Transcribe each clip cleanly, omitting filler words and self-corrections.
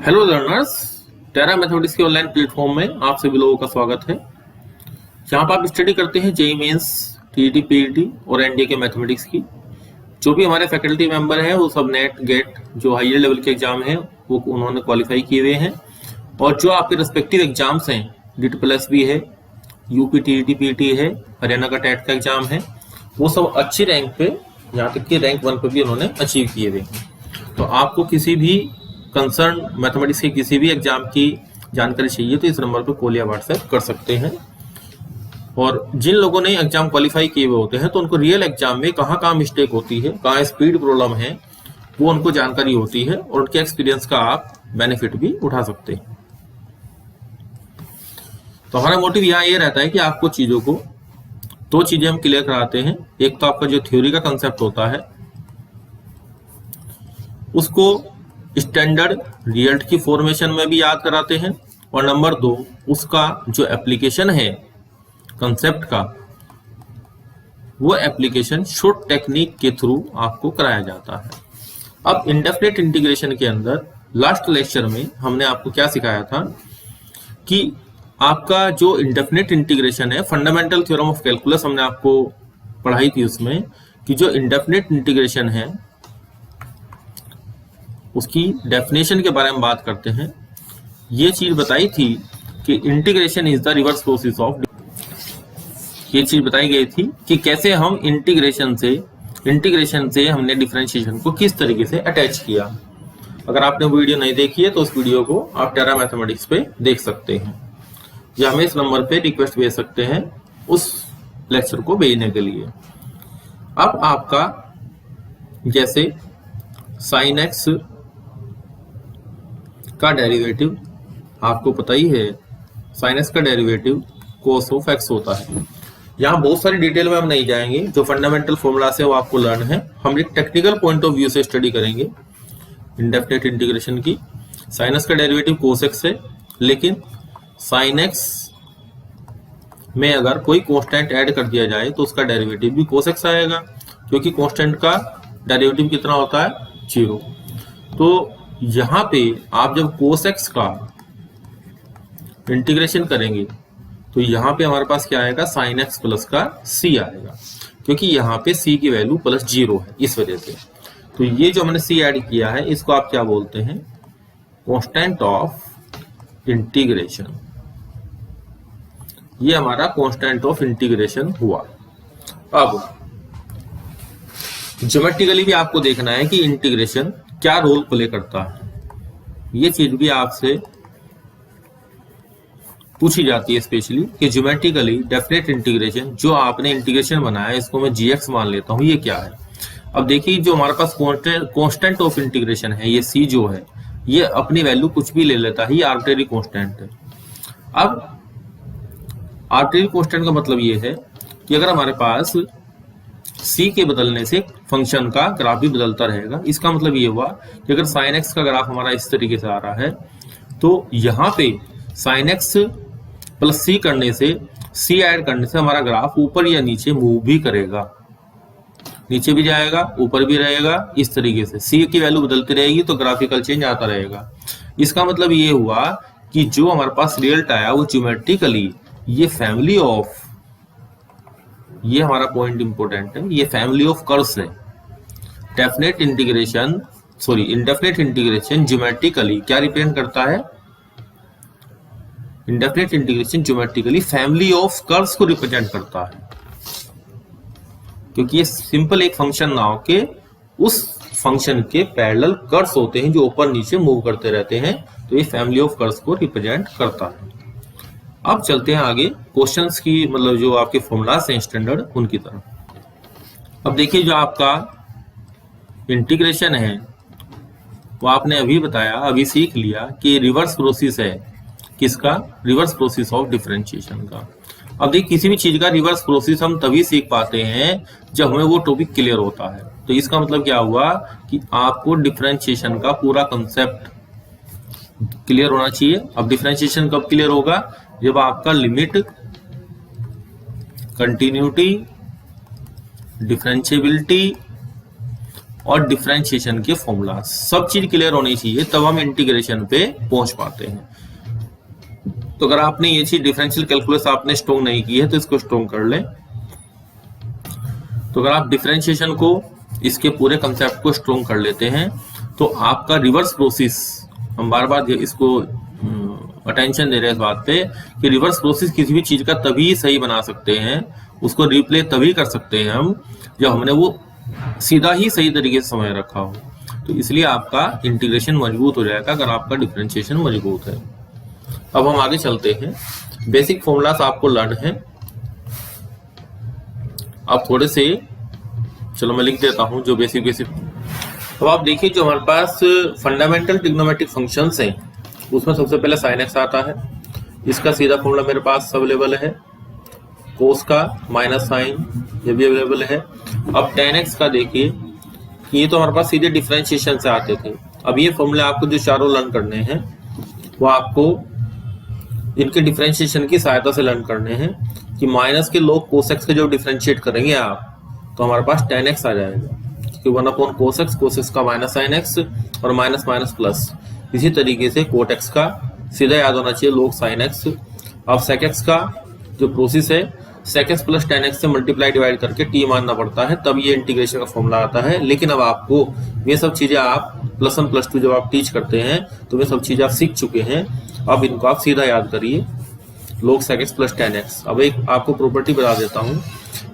Hello learners, टेरा mathematics के online platform में आप सभी लोगों का स्वागत है। यहाँ पर आप स्टडी करते हैं जेईई मेंस, टीईटी, पीईटी और एनडीए के मैथमेटिक्स की। जो भी हमारे फैकल्टी मेंबर हैं वो सब नेट गेट जो हायर लेवल के एग्जाम हैं वो उन्होंने क्वालिफाई किए हुए हैं, और जो आपके रिस्पेक्टिव एग्जाम्स हैं, डीटी प्लस भी है, यूपी टीईटी पीईटी है, हरियाणा का टेट का एग्जाम है, वो सब अच्छी रैंक पे, यहाँ तक कि रैंक 1 पे भी उन्होंने अचीव किए हुए हैं। तो आपको किसी भी कंसर्न मैथमेटिक्स के किसी भी एग्जाम की जानकारी चाहिए तो इस नंबर पर कॉल या व्हाट्सएप कर सकते हैं। और जिन लोगों ने एग्जाम क्वालिफाई किए हुए होते हैं तो उनको रियल एग्जाम में कहाँ कहाँ मिस्टेक होती है, कहाँ स्पीड प्रॉब्लम है, वो उनको जानकारी होती है और उनके एक्सपीरियंस का आप बेनिफिट भी उठा सकते हैं। तो हमारा मोटिव यहाँ ये रहता है कि आपको चीजों को दो चीजें हम क्लियर कराते हैं। एक तो आपका जो थ्योरी का कंसेप्ट होता है उसको स्टैंडर्ड रिजल्ट की फॉर्मेशन में भी याद कराते हैं, और नंबर 2 उसका जो एप्लीकेशन है कंसेप्ट का, वो एप्लीकेशन शॉर्ट टेक्निक के थ्रू आपको कराया जाता है। अब इंडेफिनिट इंटीग्रेशन के अंदर लास्ट लेक्चर में हमने आपको क्या सिखाया था कि आपका जो इंडेफिनिट इंटीग्रेशन है, फंडामेंटल थ्योरम ऑफ कैलकुलस हमने आपको पढ़ाई थी उसमें, कि जो इंडेफिनिट इंटीग्रेशन है उसकी डेफिनेशन के बारे में बात करते हैं। ये चीज बताई थी कि integration is the reverse process of, ये चीज बताई गई थी कि कैसे हम इंटीग्रेशन से हमने डिफरेंशिएशन को किस तरीके से अटैच किया। अगर आपने वीडियो नहीं देखी है तो उस वीडियो को आप टेरा मैथमेटिक्स पे देख सकते हैं, या हमें इस नंबर पे रिक्वेस्ट भेज सकते हैं उस लेक्चर को भेजने के लिए। अब आपका जैसे साइन एक्स का डेरिवेटिव आपको पता ही है, साइन एक्स का डेरिवेटिव कोस ऑफ एक्स होता है। यहाँ बहुत सारी डिटेल में हम नहीं जाएंगे, जो फंडामेंटल फॉर्मूला से वो आपको लर्न है। हम एक टेक्निकल पॉइंट ऑफ व्यू से स्टडी करेंगे इंडेफिनिट इंटीग्रेशन की। साइन एक्स का डेरिवेटिव कोस एक्स है, लेकिन साइन एक्स में अगर कोई कांस्टेंट ऐड कर दिया जाए तो उसका डेरिवेटिव भी कोस एक्स आएगा, क्योंकि कांस्टेंट का डेरिवेटिव कितना होता है, 0। तो यहां पे आप जब कोस एक्स का इंटीग्रेशन करेंगे तो यहां पे हमारे पास क्या आएगा, साइन एक्स प्लस का सी आएगा, क्योंकि यहां पे सी की वैल्यू +0 है, इस वजह से। तो ये जो हमने सी ऐड किया है इसको आप क्या बोलते हैं, कांस्टेंट ऑफ इंटीग्रेशन। ये हमारा कांस्टेंट ऑफ इंटीग्रेशन हुआ। अब ज्योमेट्रिकली भी आपको देखना है कि इंटीग्रेशन क्या रोल प्ले करता है। ये चीज भी आपसे पूछी जाती है स्पेशली, कि ज्योमेट्रिकली डेफिनेट इंटीग्रेशन, जो आपने इंटीग्रेशन बनाया है इसको मैं gx मान लेता हूं, ये क्या है। अब देखिए, जो हमारे पास कांस्टेंट ऑफ इंटीग्रेशन है, ये c जो है, ये अपनी वैल्यू कुछ भी ले लेता है, ये आर्बिट्रेरी कांस्टेंट है। अब आर्बिट्रेरी कांस्टेंट का मतलब ये है कि अगर हमारे पास c के बदलने से फंक्शन का ग्राफ भी बदलता रहेगा। इसका मतलब ये हुआ कि अगर sin x का ग्राफ हमारा इस तरीके से आ रहा है तो यहाँ पे sin x प्लस c करने से, c ऐड करने से हमारा ग्राफ ऊपर या नीचे मूव भी करेगा, नीचे भी जाएगा, ऊपर भी रहेगा। इस तरीके से c की वैल्यू बदलती रहेगी तो ग्राफिकल चेंज आता रहेगा। इसका मतलब ये हुआ कि जो हमारे पास रिजल्ट आया वो ज्योमेट्रिकली ये फैमिली ऑफ, ये हमारा पॉइंट इंपोर्टेंट है, ये फैमिली ऑफ कर्व्स है। Definite integration, sorry indefinite integration geometrically क्या रिप्रेजेंट करता है, indefinite integration geometrically family of curves को रिप्रेजेंट करता है, क्योंकि ये सिंपल एक फंक्शन ना हो के उस फंक्शन के पैरेलल कर्व्स होते हैं जो ऊपर नीचे मूव करते रहते हैं, तो ये फैमिली ऑफ कर्व्स को रिप्रेजेंट करता है। अब चलते हैं आगे क्वेश्चंस की, मतलब जो आपके फॉर्मूलास हैं स्टैंडर्ड, उनकी तरफ। अब देखिए, जो आपका इंटीग्रेशन है वो आपने अभी बताया, अभी सीख लिया कि रिवर्स प्रोसेस है किसका, रिवर्स प्रोसेस ऑफ डिफरेंशिएशन का। अब देखिए, किसी भी चीज का रिवर्स प्रोसेस हम तभी सीख पाते हैं जब हमें वो टॉपिक क्लियर होता है। तो इसका मतलब क्या हुआ कि आपको डिफरेंशिएशन का पूरा कंसेप्ट क्लियर होना चाहिए। अब डिफरेंशिएशन कब क्लियर होगा, जब आपका लिमिट, कंटिन्यूटी, डिफरेंशिएबिलिटी और डिफरेंशिएशन के फॉर्मूला, सब चीज क्लियर होनी चाहिए, तब हम इंटीग्रेशन पे पहुंच पाते हैं। तो अगर आपने ये चीज डिफरेंशियल कैलकुलस आपने स्ट्रॉन्ग नहीं की है तो इसको स्ट्रॉन्ग कर लें। तो अगर आप डिफरेंशिएशन को, इसके पूरे कंसेप्ट को स्ट्रॉन्ग कर लेते हैं तो आपका रिवर्स प्रोसेस, हम बार बार इसको अटेंशन दे रहे हैं इस बात पे कि रिवर्स प्रोसेस किसी भी चीज का तभी सही बना सकते हैं, उसको रिप्ले तभी कर सकते हैं हम जब हमने वो सीधा ही सही तरीके से समझ रखा हो। तो इसलिए आपका इंटीग्रेशन मजबूत हो जाएगा अगर आपका डिफरेंशिएशन मजबूत है। अब हम आगे चलते हैं। बेसिक फॉर्मूलास आपको लर्न है। अब थोड़े से, चलो मैं लिख देता हूं जो बेसिक। अब आप देखिए जो हमारे पास फंडामेंटल ट्रिग्नोमेट्रिक फंक्शंस हैं उसमें सबसे पहले साइन एक्स आता है। इसका सीधा फॉर्मूला मेरे पास अवेलेबल है। कोस का माइनस साइन ये भी अवेलेबल है। अब टेन एक्स का देखिए कि ये तो हमारे पास सीधे डिफरेंशिएशन से आते थे। अब ये फॉर्मूला आपको जो चारों लर्न करने हैं वो आपको इनके डिफरेंशिएशन की सहायता से लर्न करने हैं कि माइनस के लोग कोस एक्स के जो डिफरेंशिएट करेंगे आप तो हमारे पास टेन एक्स आ जाएगा कि 1 कोस एक्स का माइनस साइन एक्स और माइनस माइनस प्लस। इसी तरीके से कोट एक्स का सीधा याद होना चाहिए लोग साइन एक्स। अब सेक एक्स का जो प्रोसेस है sec x plus tan x से मल्टीप्लाई डिवाइड करके टी मानना पड़ता है, तब ये इंटीग्रेशन का फॉर्मूला आता है। लेकिन अब आपको ये सब चीजें आप +1 +2 जब आप टीच करते हैं तो ये सब चीजें आप सीख चुके हैं। अब इनको आप सीधा याद करिए log sec x plus tan x. अब एक आपको प्रॉपर्टी बता देता हूँ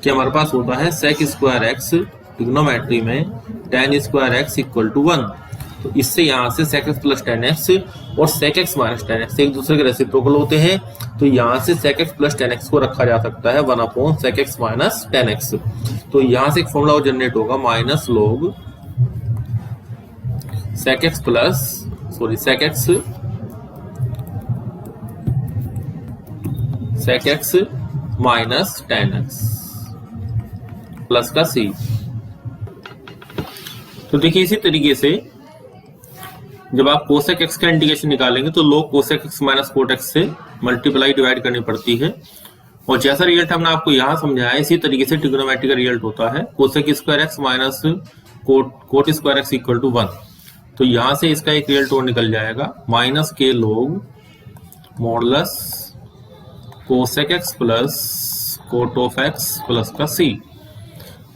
कि हमारे पास होता है सेक स्क्वायर एक्स ट्रिग्नोमेट्री में tan square x equal to 1। तो इससे यहाँ से sec x plus tan x और sec x minus ten x एक दूसरे के रेसिप्रोकल होते हैं। तो यहाँ से sec x plus tan x को रखा जा सकता है 1 sec x minus ten x. तो यहाँ से एक फॉर्मूला और जनरेट होगा minus log sec x plus sec x minus ten x plus का सी। तो देखिए इसी तरीके से जब आप कोसेक एक्स का इंटीग्रेशन निकालेंगे तो लोग cosec x minus cot x से मल्टीप्लाई डिवाइड करनी पड़ती है। और जैसा रिजल्ट हमने आपको यहाँ समझाया इसी तरीके से ट्रिग्नोमेट्री का रिजल्ट होता है cosec square x minus cot square x equal to 1। तो यहाँ से इसका एक रिजल्ट और निकल जाएगा माइनस के लोग modulus cosec x plus coat of x plus का सी।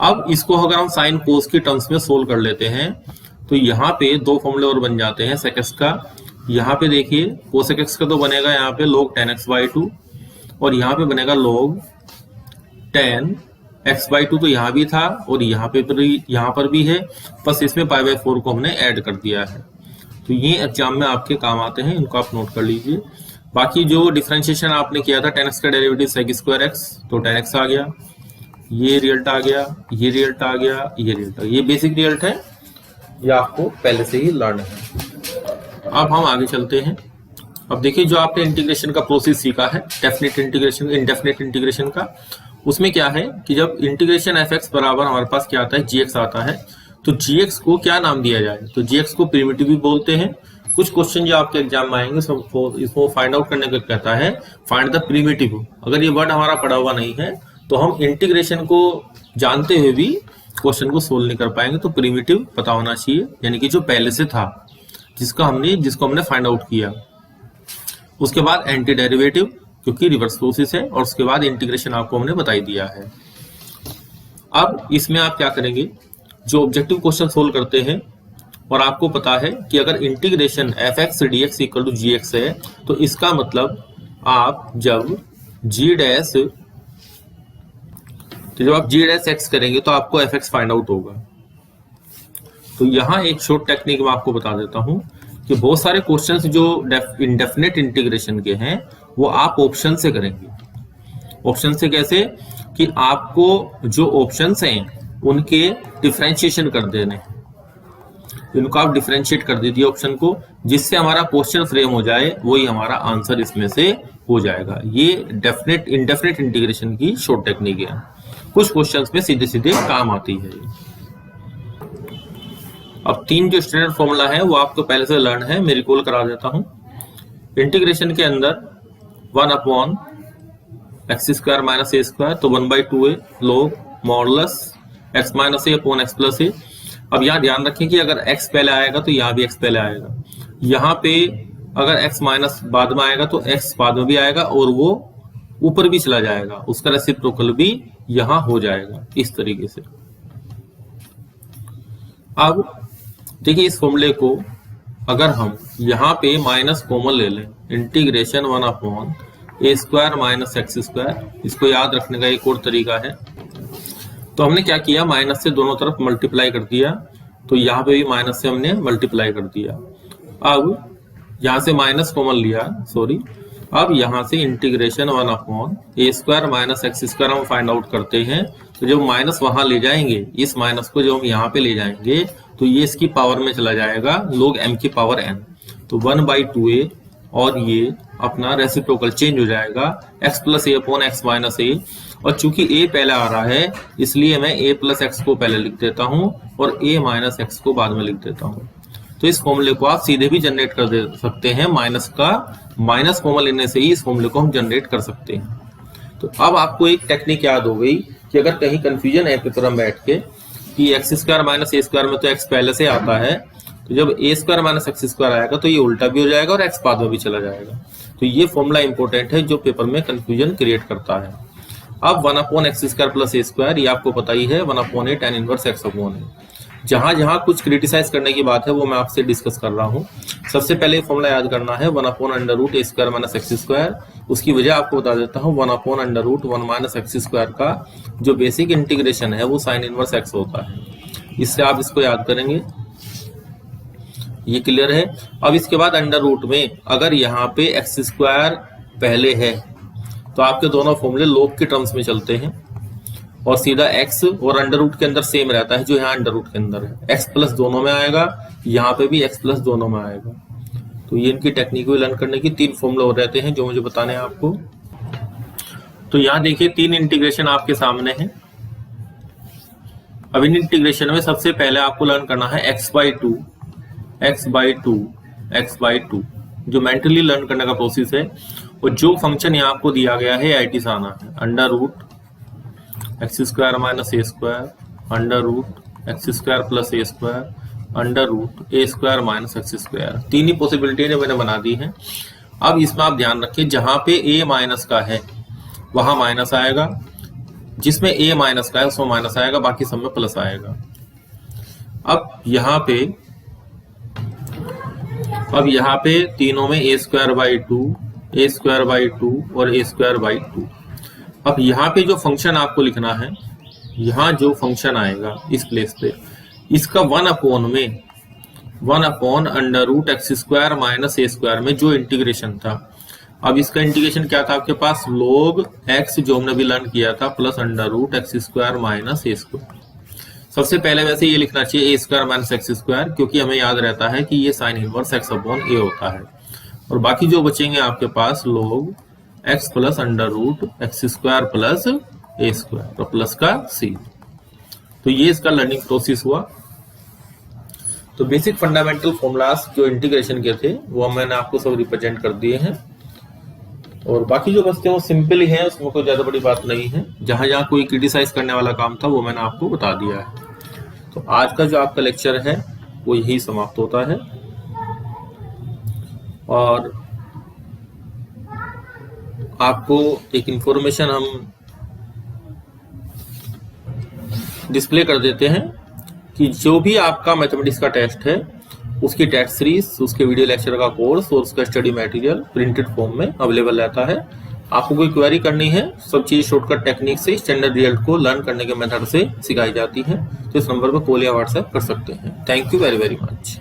अब इसको अगर हम साइन कोस की टर्म्स में सोल्व कर लेते हैं तो यहाँ पे दो फॉर्मूले और बन जाते हैं सेक एक्स का। यहाँ पे देखिए कोसेक एक्स का तो बनेगा यहाँ पे लोग टेन एक्स बाई 2 और यहाँ पे बनेगा लोग टेन एक्स बाई 2। तो यहाँ भी था और यहाँ पर भी है, बस इसमें पाई बाई 4 को हमने ऐड कर दिया है। तो ये एग्जाम में आपके काम आते हैं, इनको आप नोट कर लीजिए। बाकी जो डिफरेंशिएशन आपने किया था टेन एक्स का डेरिवेटिव सेक स्क्वायर एक्स तो टेन एक्स आ गया, ये रिजल्ट आ गया, ये रिजल्ट आ गया, ये रिजल्ट आ गया। ये बेसिक रिजल्ट है, ये आपको पहले से ही लर्न है। अब हम आगे चलते हैं। अब देखिए जो आपने इंटीग्रेशन का प्रोसेस सीखा है डेफिनेट इंटीग्रेशन इंडेफिनेट इंटीग्रेशन का, उसमें क्या है कि जब इंटीग्रेशन एफ एक्स बराबर हमारे पास क्या आता है जी एक्स आता है तो जी एक्स को क्या नाम दिया जाए, तो जी एक्स को प्रिमिटिव भी बोलते हैं। कुछ क्वेश्चन जो आपके एग्जाम में आएंगे इसको फाइंड आउट करने का कहता है फाइंड द प्रिमिटिव। अगर ये वर्ड हमारा पढ़ा हुआ नहीं है तो हम इंटीग्रेशन को जानते हुए भी क्वेश्चन को सोल्व नहीं कर पाएंगे। तो प्रिमिटिव पता होना चाहिए, यानी कि जो पहले से था जिसको हमने फाइंड आउट किया। उसके बाद एंटी डेरिवेटिव क्योंकि रिवर्स प्रोसेस है, और उसके बाद इंटीग्रेशन आपको हमने बता ही दिया है। अब इसमें आप क्या करेंगे, जो ऑब्जेक्टिव क्वेश्चन सोल्व करते हैं और आपको पता है कि अगर integration f x d x equal to g x है तो इसका मतलब आप जब जी डैश एक्स करेंगे तो आपको एफ एक्स फाइंड आउट होगा। तो यहाँ एक शॉर्ट टेक्निक मैं आपको बता देता हूँ कि बहुत सारे क्वेश्चंस जो इंडेफिनेट इंटीग्रेशन के हैं वो आप ऑप्शन से करेंगे। ऑप्शन से कैसे कि आपको जो ऑप्शंस हैं उनके डिफरेंशिएशन कर देने, इनको आप डिफरेंशिएट कर दीजिए ऑप्शन को, जिससे हमारा क्वेश्चन फ्रेम हो जाए, वही हमारा आंसर इसमें से हो जाएगा। ये डेफिनेट इंडेफिनेट इंटीग्रेशन की शॉर्ट टेक्निक है, कुछ क्वेश्चंस में सीधे सीधे काम आती है। अब तीन जो स्टैंडर्ड फॉर्मूला है वो आपको पहले से लर्न है, मैं रिकॉल करा देता हूं। इंटीग्रेशन के अंदर 1 एक्स स्क्वायर माइनस ए स्क्वायर तो 1/2 है लोग मॉडुलस एक्स माइनस ए अपॉन एक्स प्लस ए। अब यहाँ ध्यान रखें कि अगर x पहले आएगा तो यहाँ भी x पहले आएगा, यहाँ पे अगर x माइनस बाद में आएगा तो x बाद में भी आएगा और वो ऊपर भी चला जाएगा, उसका रेसिप्रोकल भी यहाँ हो जाएगा इस तरीके से। अब देखिए इस फॉर्मूले को अगर हम यहाँ पे माइनस कॉमन ले लें, इंटीग्रेशन 1/a² माइनस x², इसको याद रखने का एक और तरीका है। तो हमने क्या किया, माइनस से दोनों तरफ मल्टीप्लाई कर दिया, तो यहाँ पे भी माइनस से हमने मल्टीप्लाई कर दिया। अब यहाँ से माइनस कॉमन लिया, अब यहाँ से इंटीग्रेशन 1/a² माइनस x² हम फाइंड आउट करते हैं। तो जब माइनस वहां ले जाएंगे, इस माइनस को जब हम यहाँ पे ले जाएंगे तो ये इसकी पावर में चला जाएगा log m की पावर n, तो 1/2a और ये अपना रेसिप्रोकल चेंज हो जाएगा x plus a upon x minus a। और चूंकि a पहले आ रहा है इसलिए मैं a प्लस x को पहले लिख देता हूं और a माइनस x को बाद में लिख देता हूं। तो इस फॉर्मूले को आप सीधे भी जनरेट कर दे सकते हैं, माइनस कॉमन लेने से ही इस फॉर्मूले को हम जनरेट कर सकते हैं। तो अब आपको एक टेक्निक याद हो गई कि अगर कहीं कंफ्यूजन है पेपर में बैठ के कि x² माइनस a² में तो x पहले से आता है, तो जब a² माइनस x² आएगा तो ये उल्टा भी हो जाएगा और x बाद में भी चला जाएगा। तो ये फॉर्मूला इंपॉर्टेंट है जो पेपर में कंफ्यूजन क्रिएट करता है। अब 1/x² प्लस a², ये आपको पता ही है 1/a tan inverse x upon a। जहां कुछ क्रिटिसाइज करने की बात है वो मैं आपसे डिस्कस कर रहा हूँ। सबसे पहले फॉर्मूला याद करना है 1/√a² माइनस x²। उसकी वजह आपको बता देता हूँ, 1/√1 माइनस x² का जो बेसिक इंटीग्रेशन है वो साइन इनवर्स x होता है। इससे आप इसको याद करेंगे, ये क्लियर है। अब इसके बाद अंडर रूट में अगर यहाँ पे x² पहले है तो आपके दोनों फॉर्मूले log के टर्म्स में चलते हैं और सीधा x और अंडर रूट के अंदर सेम रहता है जो यहाँ अंडर रूट के अंदर है। x प्लस दोनों में आएगा, यहाँ पे भी x प्लस दोनों में आएगा। तो ये इनकी टेक्निक को लर्न करने की 3 फॉर्मूले हो रहते हैं जो मुझे बताने हैं आपको। तो यहाँ देखिए 3 इंटीग्रेशन आपके सामने है। अब इन इंटीग्रेशन में सबसे पहले आपको लर्न करना है x/2 जो मेंटली लर्न करने का प्रोसेस है। और जो फंक्शन यहाँ आपको दिया गया है IT से आना है, under root x² minus a², under root x² plus a², under root a² minus x²। 3 ही पॉसिबिलिटी जो मैंने बना दी है। अब इसमें आप ध्यान रखिए, जहां पे a माइनस का है वहां माइनस आएगा, जिसमें a माइनस का है उसमें माइनस आएगा, बाकी सब में प्लस आएगा। अब यहाँ पे तीनों में a²/2 और a²/2। अब यहाँ पे जो फंक्शन आपको लिखना है, यहाँ जो फंक्शन आएगा इस प्लेस पे, इसका 1/(1) under root x² minus a² में जो इंटीग्रेशन था। अब इसका इंटीग्रेशन क्या था आपके पास, log x जो हमने भी लर्न किया था plus under root x² minus a²। सबसे पहले वैसे ये लिखना चाहिए a² माइनस x², क्योंकि हमें याद रहता है कि ये sine inverse x upon a होता है। और बाकी जो बचेंगे आपके पास log x plus under root x² plus a² और प्लस का c। तो ये इसका लर्निंग प्रोसेस हुआ। तो बेसिक फंडामेंटल फॉर्मूलास जो इंटीग्रेशन के थे वो मैंने आपको सब रिप्रेजेंट कर दिए हैं, और बाकी जो बचते हैं वो सिंपल ही है, उसमें कोई ज्यादा बड़ी बात नहीं है। जहां जहां कोई क्रिटिसाइज करने वाला काम था वो मैंने आपको बता दिया है। तो आज का जो आपका लेक्चर है वो यही समाप्त होता है। और आपको एक इंफॉर्मेशन हम डिस्प्ले कर देते हैं कि जो भी आपका मैथमेटिक्स का टेस्ट है उसकी टेस्ट सीरीज, उसके वीडियो लेक्चर का कोर्स और उसका स्टडी मटेरियल प्रिंटेड फॉर्म में अवेलेबल रहता है। आपको कोई क्वेरी करनी है, सब चीज शॉर्टकट टेक्निक से स्टैंडर्ड रिजल्ट को लर्न करने के मेथड से सिखाई जाती है। तो इस नंबर पर कॉल या व्हाट्सएप कर सकते हैं। Thank you very very much.